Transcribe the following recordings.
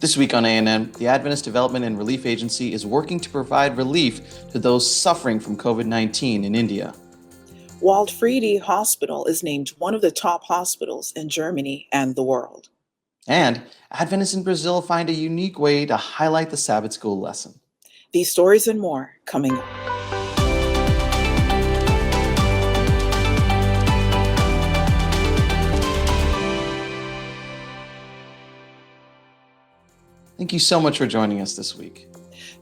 This week on A&N, the Adventist Development and Relief Agency is working to provide relief to those suffering from COVID-19 in India. Waldfriede Hospital is named one of the top hospitals in Germany and the world. And Adventists in Brazil find a unique way to highlight the Sabbath school lesson. These stories and more coming up. Thank you so much for joining us this week.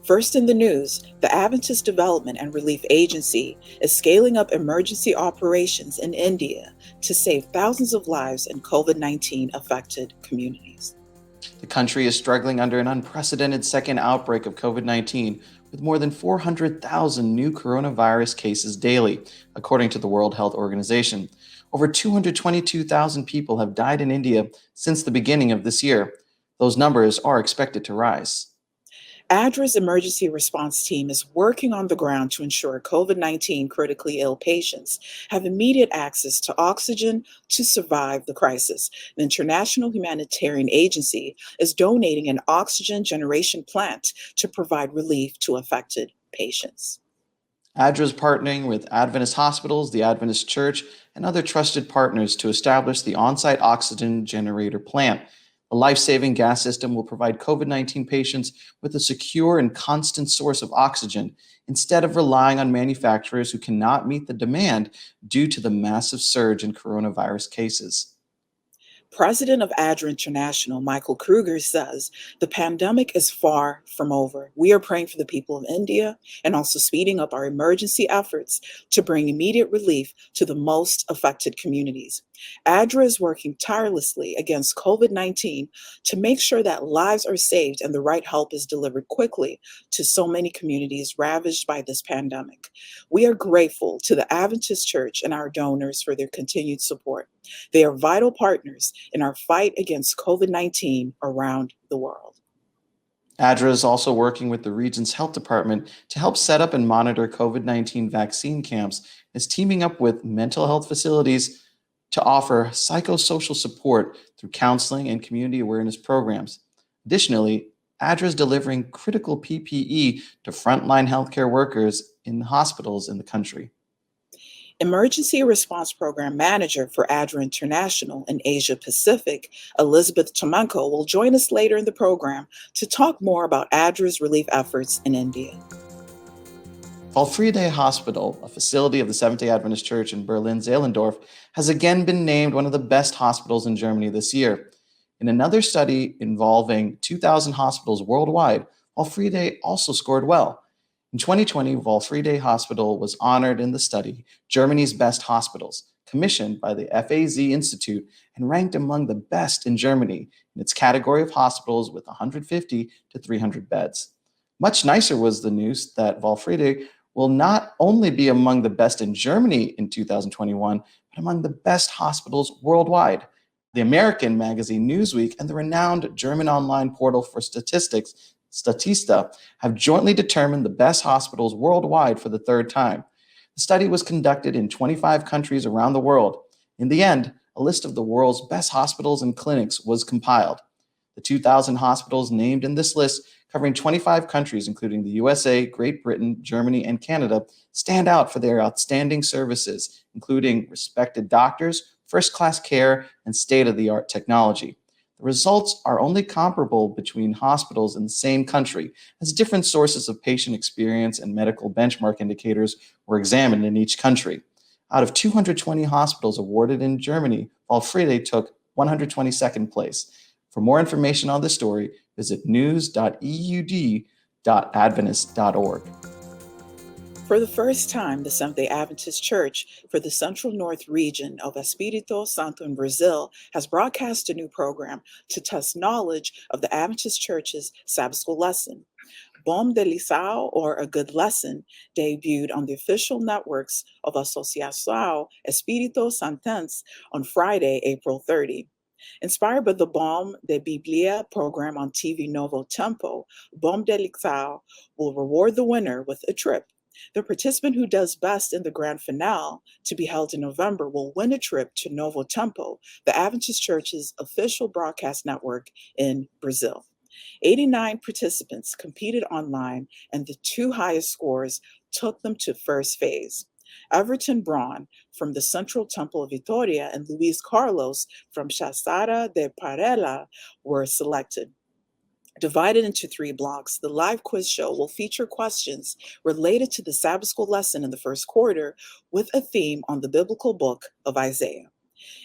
First in the news, the Adventist Development and Relief Agency is scaling up emergency operations in India to save thousands of lives in COVID-19 affected communities. The country is struggling under an unprecedented second outbreak of COVID-19 with more than 400,000 new coronavirus cases daily, according to the World Health Organization. Over 222,000 people have died in India since the beginning of this year. Those numbers are expected to rise. Adra's emergency response team is working on the ground to ensure COVID-19 critically ill patients have immediate access to oxygen to survive the crisis. The International Humanitarian Agency is donating an oxygen generation plant to provide relief to affected patients. Adra is partnering with Adventist hospitals, the Adventist Church, and other trusted partners to establish the on-site oxygen generator plant. A life-saving gas system will provide COVID-19 patients with a secure and constant source of oxygen instead of relying on manufacturers who cannot meet the demand due to the massive surge in coronavirus cases. President of Adra International, Michael Kruger, says the pandemic is far from over. We are praying for the people of India and also speeding up our emergency efforts to bring immediate relief to the most affected communities. Adra is working tirelessly against COVID-19 to make sure that lives are saved and the right help is delivered quickly to so many communities ravaged by this pandemic. We are grateful to the Adventist Church and our donors for their continued support. They are vital partners in our fight against COVID-19 around the world. Adra is also working with the region's health department to help set up and monitor COVID-19 vaccine camps, and is teaming up with mental health facilities to offer psychosocial support through counseling and community awareness programs. Additionally, Adra is delivering critical PPE to frontline healthcare workers in hospitals in the country. Emergency Response Program Manager for Adra International in Asia Pacific, Elizabeth Tomenko, will join us later in the program to talk more about Adra's relief efforts in India. Waldfriede Hospital, a facility of the Seventh-day Adventist Church in Berlin-Zehlendorf, has again been named one of the best hospitals in Germany this year. In another study involving 2,000 hospitals worldwide, Waldfriede also scored well. In 2020, Waldfriede Hospital was honored in the study Germany's Best Hospitals, commissioned by the F.A.Z. Institute and ranked among the best in Germany in its category of hospitals with 150 to 300 beds. Much nicer was the news that Waldfriede will not only be among the best in Germany in 2021, but among the best hospitals worldwide. The American magazine Newsweek and the renowned German online portal for statistics, Statista, have jointly determined the best hospitals worldwide for the third time. The study was conducted in 25 countries around the world. In the end, a list of the world's best hospitals and clinics was compiled. The 2,000 hospitals named in this list, covering 25 countries, including the USA, Great Britain, Germany, and Canada, stand out for their outstanding services, including respected doctors, first-class care, and state-of-the-art technology. The results are only comparable between hospitals in the same country, as different sources of patient experience and medical benchmark indicators were examined in each country. Out of 220 hospitals awarded in Germany, Waldfriede took 122nd place. For more information on this story, visit news.eud.adventist.org. For the first time, the Seventh-day Adventist Church for the Central North region of Espírito Santo in Brazil has broadcast a new program to test knowledge of the Adventist Church's Sabbath school lesson. Bom de Lição, or A Good Lesson, debuted on the official networks of Associação Espírito Santense on Friday, April 30. Inspired by the Bom de Biblia program on TV Novo Tempo, Bom de Lição will reward the winner with a trip. The participant who does best in the grand finale, to be held in November, will win a trip to Novo Tempo, the Adventist Church's official broadcast network in Brazil. 89 participants competed online, and the two highest scores took them to first phase. Everton Braun from the Central Temple of Vitoria and Luis Carlos from Chasara de Parela were selected. Divided into three blocks, the live quiz show will feature questions related to the Sabbath school lesson in the first quarter with a theme on the biblical book of Isaiah.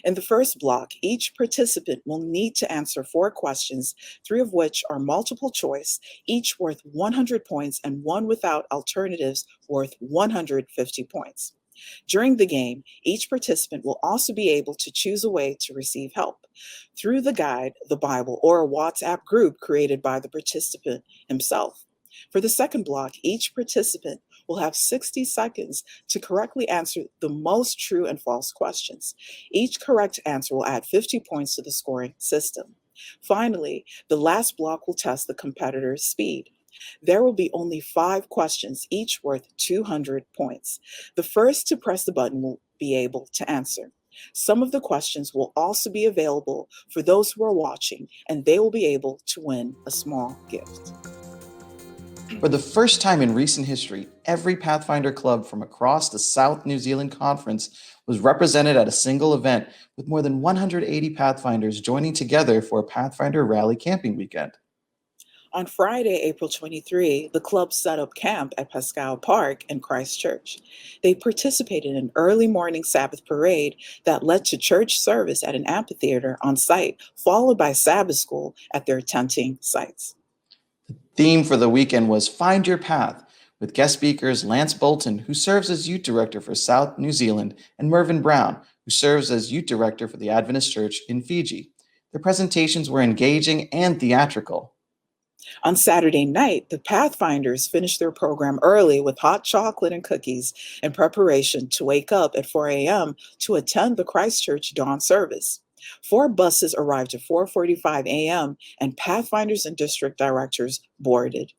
In the first block, each participant will need to answer 4 questions, 3 of which are multiple choice, each worth 100 points, and one without alternatives worth 150 points. During the game, each participant will also be able to choose a way to receive help through the guide, the Bible, or a WhatsApp group created by the participant himself. For the second block, each participant will have 60 seconds to correctly answer the most true and false questions. Each correct answer will add 50 points to the scoring system. Finally, the last block will test the competitor's speed. There will be only 5 questions, each worth 200 points. The first to press the button will be able to answer. Some of the questions will also be available for those who are watching, and they will be able to win a small gift. For the first time in recent history, every Pathfinder club from across the South New Zealand Conference was represented at a single event, with more than 180 Pathfinders joining together for a Pathfinder Rally camping weekend. On Friday, April 23, the club set up camp at Pascal Park in Christchurch. They participated in an early morning Sabbath parade that led to church service at an amphitheater on site, followed by Sabbath school at their tenting sites. The theme for the weekend was Find Your Path, with guest speakers Lance Bolton, who serves as youth director for South New Zealand, and Mervyn Brown, who serves as youth director for the Adventist Church in Fiji. Their presentations were engaging and theatrical. On Saturday night, the Pathfinders finished their program early with hot chocolate and cookies in preparation to wake up at 4 a.m. to attend the Christchurch dawn service. 4 buses arrived at 4:45 a.m. and Pathfinders and district directors boarded.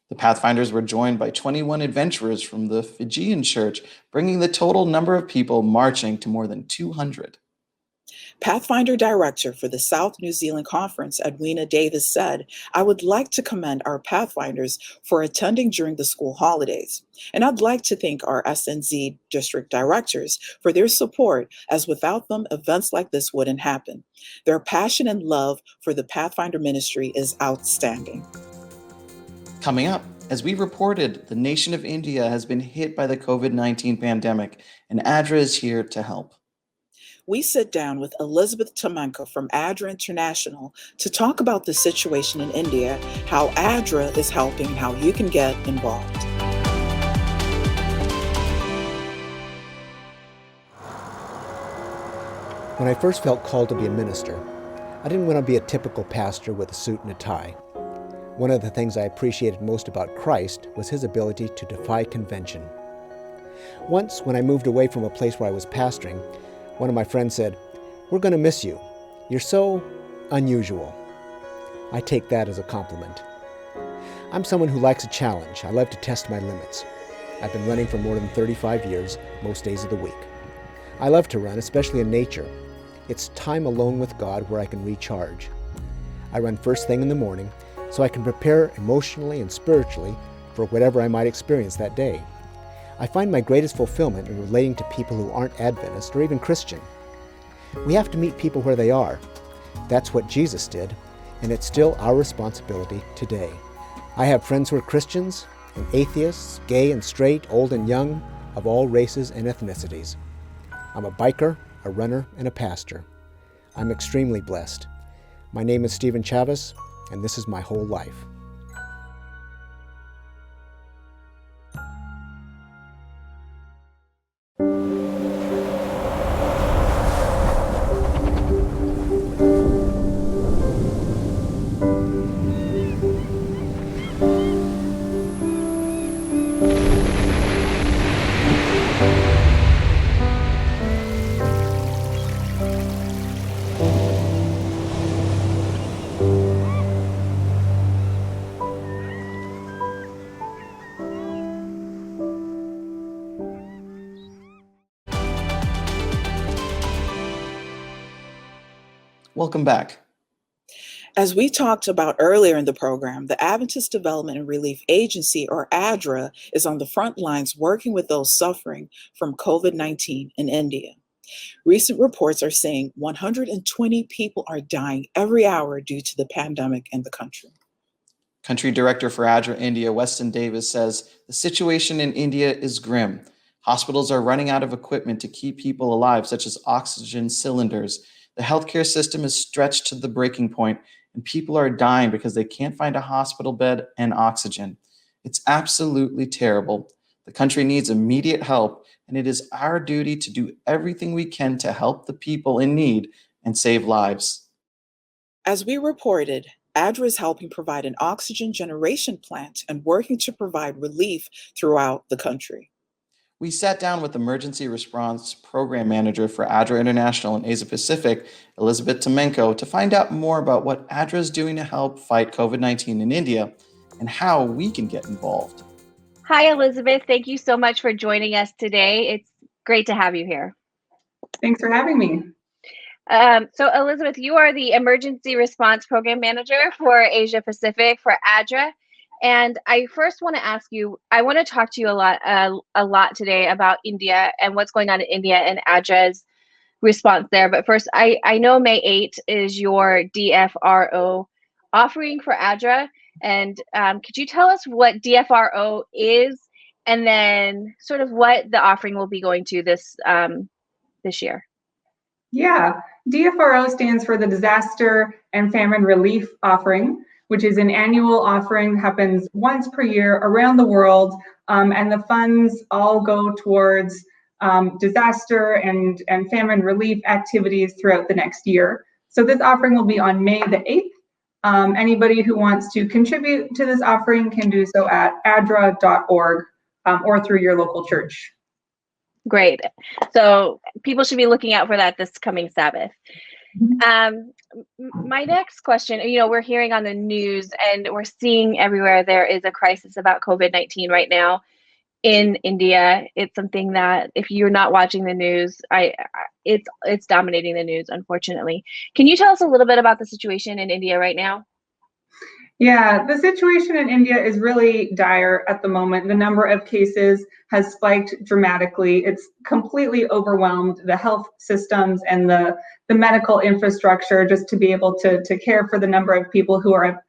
The Pathfinders were joined by 21 adventurers from the Fijian church, bringing the total number of people marching to more than 200. Pathfinder Director for the South New Zealand Conference, Edwina Davis, said, "I would like to commend our Pathfinders for attending during the school holidays. And I'd like to thank our SNZ district directors for their support, as without them, events like this wouldn't happen. Their passion and love for the Pathfinder ministry is outstanding." Coming up, as we reported, the nation of India has been hit by the COVID-19 pandemic, and Adra is here to help. We sit down with Elizabeth Tomenko from Adra International to talk about the situation in India, how Adra is helping, and how you can get involved. When I first felt called to be a minister, I didn't want to be a typical pastor with a suit and a tie. One of the things I appreciated most about Christ was his ability to defy convention. Once, when I moved away from a place where I was pastoring, one of my friends said, "We're going to miss you. You're so unusual." I take that as a compliment. I'm someone who likes a challenge. I love to test my limits. I've been running for more than 35 years, most days of the week. I love to run, especially in nature. It's time alone with God where I can recharge. I run first thing in the morning so I can prepare emotionally and spiritually for whatever I might experience that day. I find my greatest fulfillment in relating to people who aren't Adventist or even Christian. We have to meet people where they are. That's what Jesus did, and it's still our responsibility today. I have friends who are Christians and atheists, gay and straight, old and young, of all races and ethnicities. I'm a biker, a runner, and a pastor. I'm extremely blessed. My name is Stephen Chavez, and this is my whole life. Welcome back. As we talked about earlier in the program, the Adventist Development and Relief Agency, or ADRA, is on the front lines working with those suffering from COVID-19 in India. Recent reports are saying 120 people are dying every hour due to the pandemic in the country. Country Director for Adra India, Weston Davis, says the situation in India is grim. Hospitals are running out of equipment to keep people alive, such as oxygen cylinders. The healthcare system is stretched to the breaking point, and people are dying because they can't find a hospital bed and oxygen. It's absolutely terrible. The country needs immediate help, and it is our duty to do everything we can to help the people in need and save lives. As we reported, ADRA is helping provide an oxygen generation plant and working to provide relief throughout the country. We sat down with Emergency Response Program Manager for Adra International and Asia Pacific, Elizabeth Tomenko, to find out more about what Adra is doing to help fight COVID-19 in India and how we can get involved. Hi, Elizabeth. Thank you so much for joining us today. It's great to have you here. Thanks for having me. So Elizabeth, you are the Emergency Response Program Manager for Asia Pacific for ADRA. And I first want to ask you, I want to talk to you a lot today about India and what's going on in India and ADRA's response there. But first, I know May 8th is your DFRO offering for ADRA. And could you tell us what DFRO is and then sort of what the offering will be going to this year? Yeah, DFRO stands for the Disaster and Famine Relief Offering, which is an annual offering that happens once per year around the world, and the funds all go towards disaster and famine relief activities throughout the next year. So this offering will be on May the 8th. Anybody who wants to contribute to this offering can do so at adra.org or through your local church. Great. So people should be looking out for that this coming Sabbath. My next question, we're hearing on the news and we're seeing everywhere there is a crisis about COVID-19 right now in India. It's something that if you're not watching the news, it's dominating the news, unfortunately. Can you tell us a little bit about the situation in India right now? Yeah, the situation in India is really dire at the moment. The number of cases has spiked dramatically. It's completely overwhelmed the health systems and the medical infrastructure just to be able to care for the number of people who are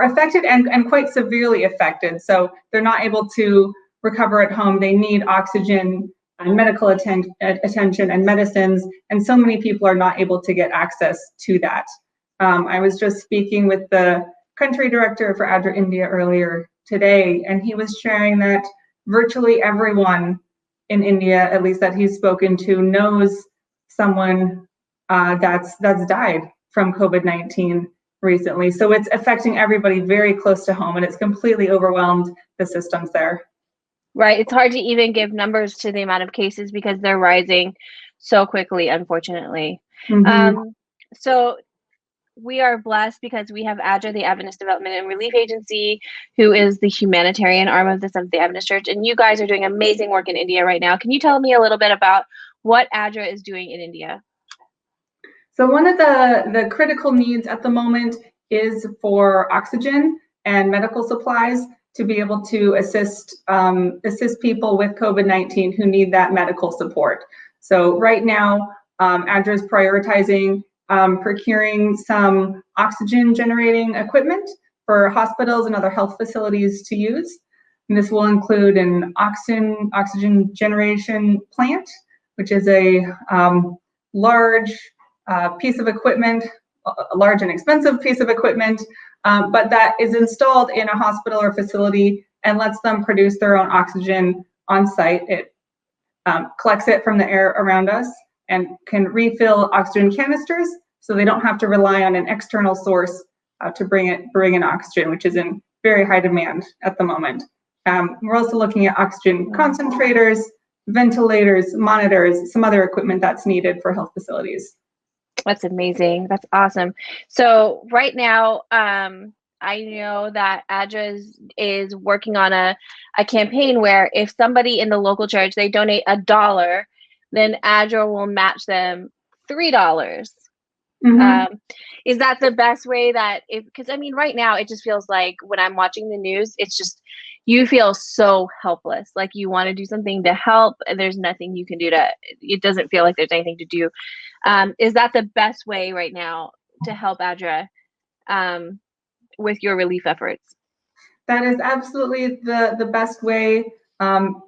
affected and quite severely affected. So they're not able to recover at home. They need oxygen and medical attention and medicines, and so many people are not able to get access to that. I was just speaking with the country director for Adra India earlier today, and he was sharing that virtually everyone in India, at least that he's spoken to, knows someone that's died from COVID-19 recently. So it's affecting everybody very close to home, and it's completely overwhelmed the systems there. Right. It's hard to even give numbers to the amount of cases because they're rising so quickly, unfortunately. Mm-hmm. So we are blessed because we have ADRA, the Adventist Development and Relief Agency, who is the humanitarian arm of the Seventh-day Adventist Church. And you guys are doing amazing work in India right now. Can you tell me a little bit about what ADRA is doing in India? So one of the critical needs at the moment is for oxygen and medical supplies to be able to assist people with COVID-19 who need that medical support. So right now, ADRA is prioritizing procuring some oxygen generating equipment for hospitals and other health facilities to use. And this will include an oxygen generation plant, which is a large piece of equipment, a large and expensive piece of equipment, but that is installed in a hospital or facility and lets them produce their own oxygen on site. It collects it from the air around us and can refill oxygen canisters, so they don't have to rely on an external source to bring in oxygen, which is in very high demand at the moment. We're also looking at oxygen concentrators, ventilators, monitors, some other equipment that's needed for health facilities. That's amazing. That's awesome. So right now, I know that ADRA is working on a campaign where if somebody in the local church, they donate $1, then ADRA will match them $3. Is that the best way that because I mean, right now it just feels like when I'm watching the news, it's just, you feel so helpless. Like you want to do something to help and there's nothing you can do it doesn't feel like there's anything to do. Is that the best way right now to help Adra with your relief efforts? That is absolutely the best way.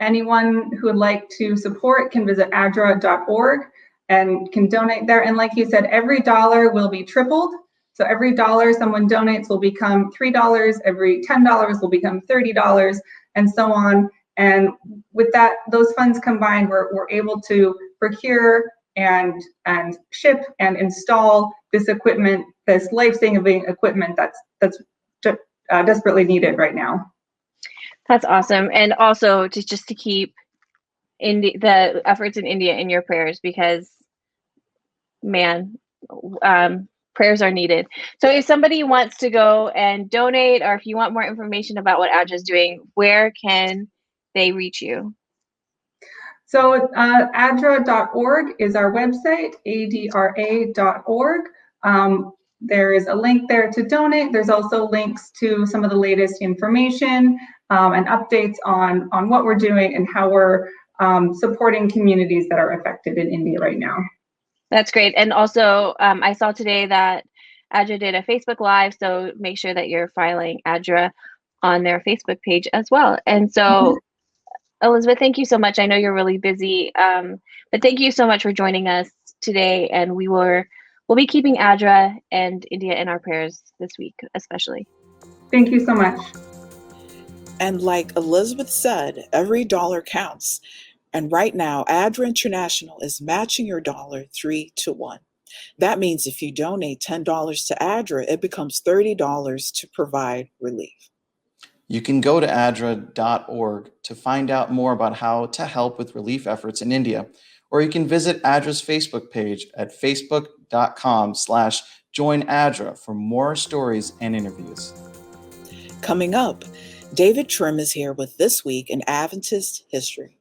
Anyone who would like to support can visit adra.org and can donate there. And like you said, every dollar will be tripled. So every dollar someone donates will become $3, every $10 will become $30, and so on. And with that, those funds combined, we're able to procure and ship and install this equipment, this life-saving equipment that's desperately needed right now. That's awesome. And also just to keep the efforts in India in your prayers, because man, prayers are needed. So if somebody wants to go and donate, or if you want more information about what Adra is doing, where can they reach you? So adra.org is our website, adra.org. There is a link there to donate. There's also links to some of the latest information and updates on what we're doing and how we're supporting communities that are affected in India right now. That's great. And also, I saw today that Adra did a Facebook Live, so make sure that you're following Adra on their Facebook page as well. And so, Elizabeth, thank you so much. I know you're really busy, but thank you so much for joining us today. And we'll be keeping Adra and India in our prayers this week, especially. Thank you so much. And like Elizabeth said, every dollar counts. And right now, Adra International is matching your dollar 3 to 1. That means if you donate $10 to Adra, it becomes $30 to provide relief. You can go to adra.org to find out more about how to help with relief efforts in India, or you can visit Adra's Facebook page at facebook.com/joinadra for more stories and interviews. Coming up, David Trim is here with This Week in Adventist History.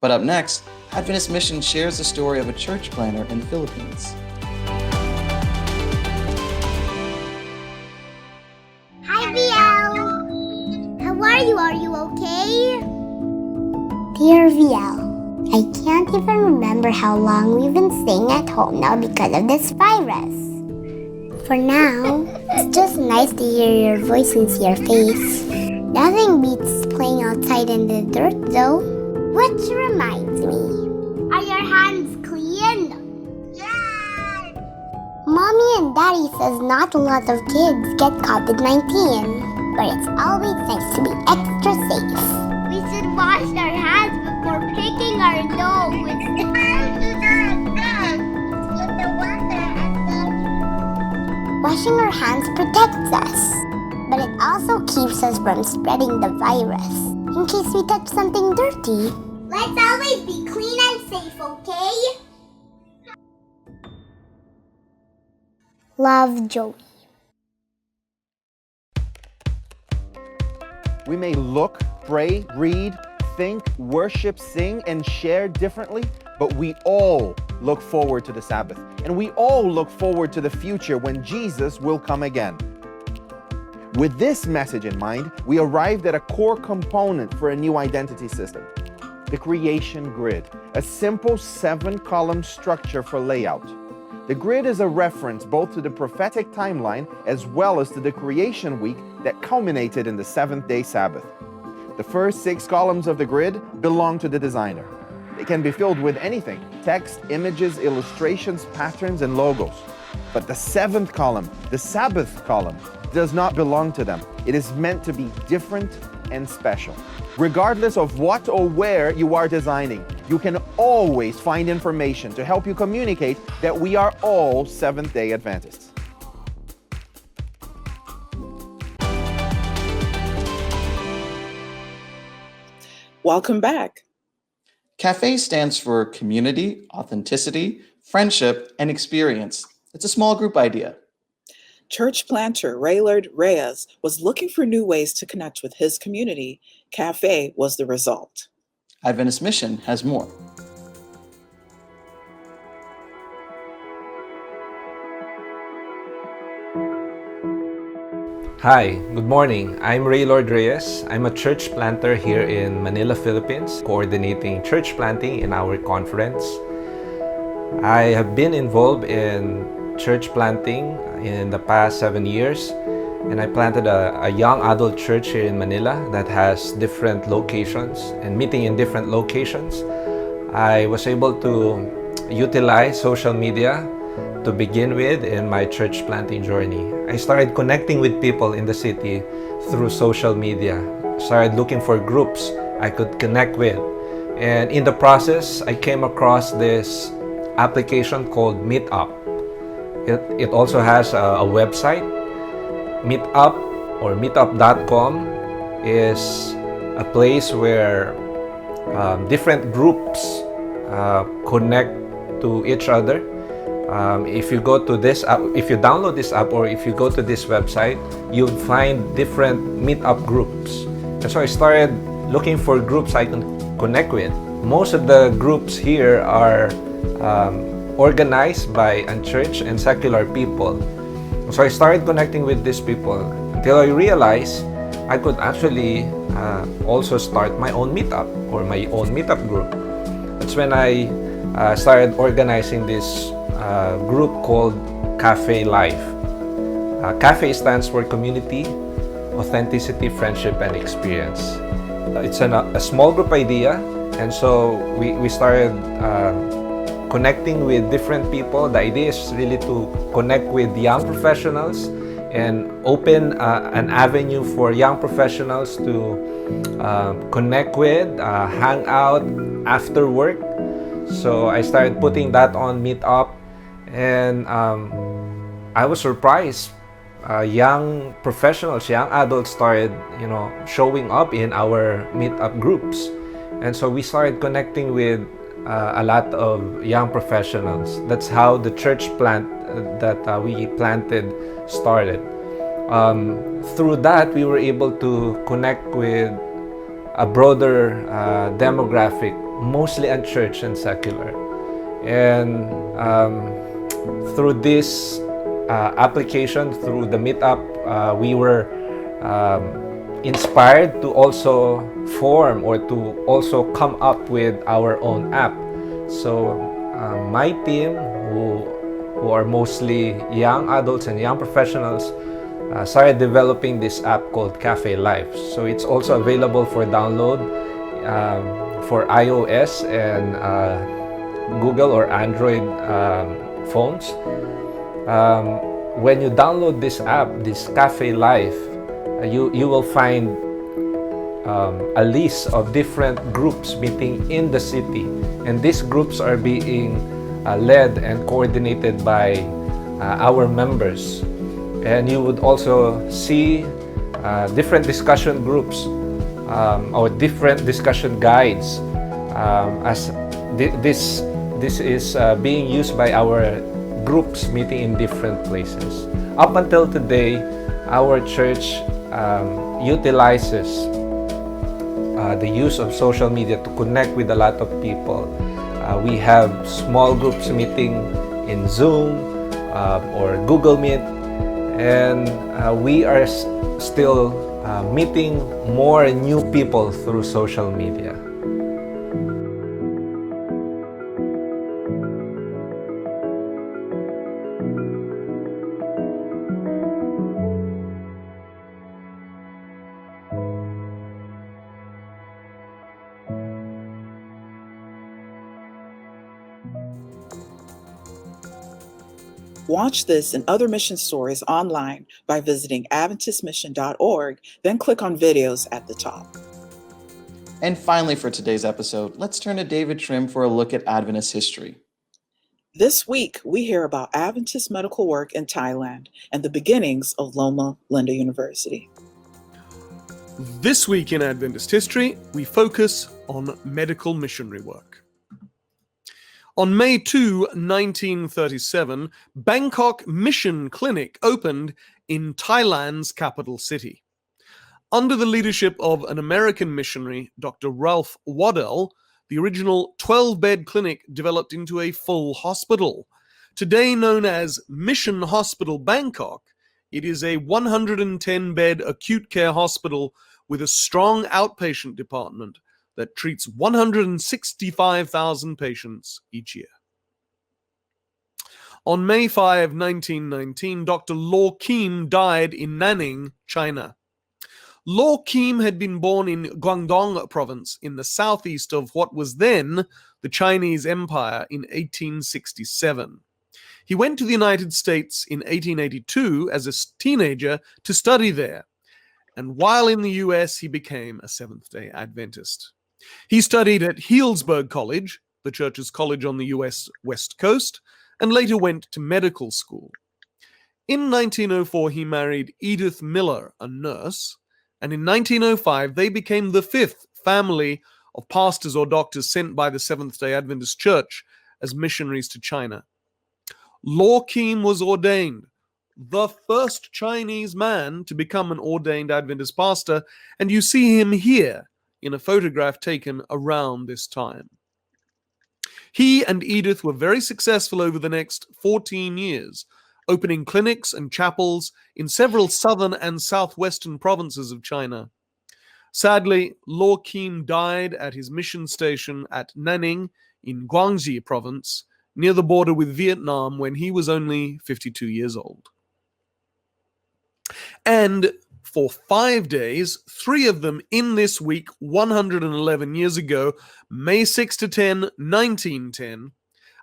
But up next, Adventist Mission shares the story of a church planner in the Philippines. Hi, VL. How are you? Are you okay? Dear VL, I can't even remember how long we've been staying at home now because of this virus. For now, it's just nice to hear your voice and see your face. Nothing beats playing outside in the dirt, though. Which reminds me, are your hands clean? Yes! Mommy and Daddy says not a lot of kids get COVID-19, but it's always nice to be extra safe. We should wash our hands before picking our nose. Washing our hands protects us, but it also keeps us from spreading the virus in case we touch something dirty. Let's always be clean and safe, okay? Love, Joey. We may look, pray, read, think, worship, sing, and share differently, but we all look forward to the Sabbath. And we all look forward to the future when Jesus will come again. With this message in mind, we arrived at a core component for a new identity system, the creation grid, a simple 7-column structure for layout. The grid is a reference both to the prophetic timeline as well as to the creation week that culminated in the seventh-day Sabbath. The first 6 columns of the grid belong to the designer. They can be filled with anything: text, images, illustrations, patterns, and logos. But the 7th column, the Sabbath column, does not belong to them. It is meant to be different and special. Regardless of what or where you are designing, you can always find information to help you communicate that we are all Seventh-day Adventists. Welcome back. CAFE stands for community, authenticity, friendship, and experience. It's a small group idea. Church planter Raylord Reyes was looking for new ways to connect with his community. CAFE was the result. Adventist Mission has more. Hi, good morning. I'm Raylord Reyes. I'm a church planter here in Manila, Philippines, coordinating church planting in our conference. I have been involved in church planting in the past 7 years, and I planted a young adult church here in Manila that has different locations and meeting in different locations. I was able to utilize social media to begin with in my church planting journey. I started connecting with people in the city through social media. Started looking for groups I could connect with. And in the process, I came across this application called Meetup. It also has a website. Meetup or meetup.com is a place where different groups connect to each other. If you go to this app, if you download this app or if you go to this website, you'll find different meetup groups. And so I started looking for groups I can connect with. Most of the groups here are organized by unchurched and secular people. So I started connecting with these people until I realized I could actually also start my own meetup or my own meetup group. That's when I started organizing this group called Cafe Life. Cafe stands for Community, Authenticity, Friendship, and Experience. It's a small group idea, and so we started connecting with different people. The idea is really to connect with young professionals and open an avenue for young professionals to connect with, hang out after work. So I started putting that on Meetup, and I was surprised. Young professionals, young adults started, showing up in our Meetup groups, and so we started connecting with a lot of young professionals. That's how the church plant that we planted started. Through that, we were able to connect with a broader demographic, mostly unchurched and secular. And through this application, through the Meetup, we were inspired to also form or to also come up with our own app. So my team, who are mostly young adults and young professionals, started developing this app called Cafe Life. So it's also available for download for iOS and Google or Android phones. When you download this app, this Cafe Life, you will find a list of different groups meeting in the city, and these groups are being led and coordinated by our members. And you would also see different discussion groups or different discussion guides as this is being used by our groups meeting in different places. Up until today, our church utilizes the use of social media to connect with a lot of people. We have small groups meeting in Zoom or Google Meet, and we are still meeting more new people through social media. Watch this and other mission stories online by visiting AdventistMission.org, then click on videos at the top. And finally, for today's episode, let's turn to David Trim for a look at Adventist history. This week, we hear about Adventist medical work in Thailand and the beginnings of Loma Linda University. This week in Adventist history, we focus on medical missionary work. On May 2, 1937, Bangkok Mission Clinic opened in Thailand's capital city. Under the leadership of an American missionary, Dr. Ralph Waddell, the original 12-bed clinic developed into a full hospital. Today known as Mission Hospital Bangkok, It is a 110-bed acute care hospital with a strong outpatient department that treats 165,000 patients each year. On May 5, 1919, Dr. Law Keem died in Nanning, China. Law Keem had been born in Guangdong province in the southeast of what was then the Chinese Empire in 1867. He went to the United States in 1882 as a teenager to study there, and while in the US he became a Seventh-day Adventist. He studied at Healdsburg College, the church's college on the US West Coast, and later went to medical school. In 1904 he married Edith Miller, a nurse, and in 1905 they became the fifth family of pastors or doctors sent by the Seventh-day Adventist Church as missionaries to China. Law Keem was ordained, the first Chinese man to become an ordained Adventist pastor, and you see him here in a photograph taken around this time. He and Edith were very successful over the next 14 years, opening clinics and chapels in several southern and southwestern provinces of China. Sadly, Law Keem died at his mission station at Nanning in Guangxi province, near the border with Vietnam, when he was only 52 years old. And for 5 days, 3 of them in this week, 111 years ago, May 6 to 10, 1910,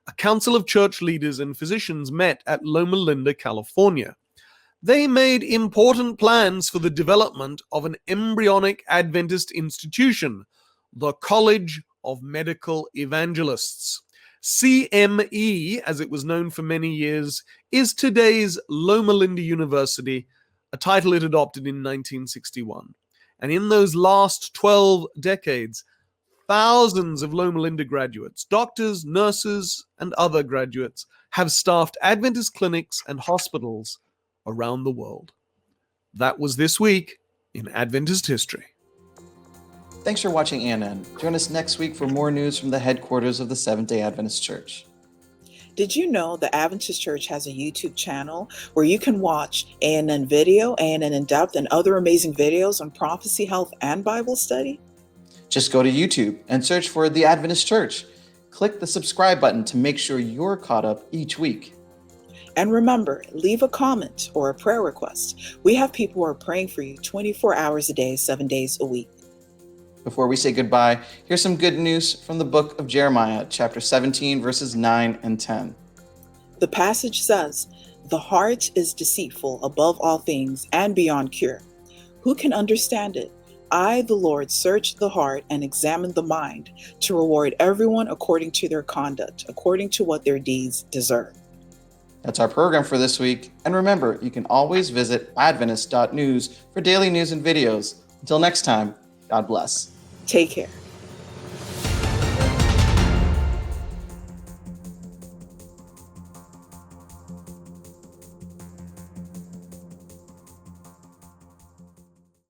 a council of church leaders and physicians met at Loma Linda, California. They made important plans for the development of an embryonic Adventist institution, the College of Medical Evangelists. CME, as it was known for many years, is today's Loma Linda University, a title it adopted in 1961. And in those last 12 decades, thousands of Loma Linda graduates, doctors, nurses, and other graduates have staffed Adventist clinics and hospitals around the world. That was this week in Adventist history. Thanks for watching ANN. Join us next week for more news from the headquarters of the Seventh-day Adventist Church. Did you know the Adventist Church has a YouTube channel where you can watch ANN Video, ANN In Depth, and other amazing videos on prophecy, health, and Bible study? Just go to YouTube and search for The Adventist Church. Click the subscribe button to make sure you're caught up each week. And remember, leave a comment or a prayer request. We have people who are praying for you 24 hours a day, 7 days a week. Before we say goodbye, here's some good news from the book of Jeremiah, chapter 17, verses 9 and 10. The passage says, "The heart is deceitful above all things and beyond cure. Who can understand it? I, the Lord, search the heart and examine the mind to reward everyone according to their conduct, according to what their deeds deserve." That's our program for this week. And remember, you can always visit adventist.news for daily news and videos. Until next time, God bless. Take care.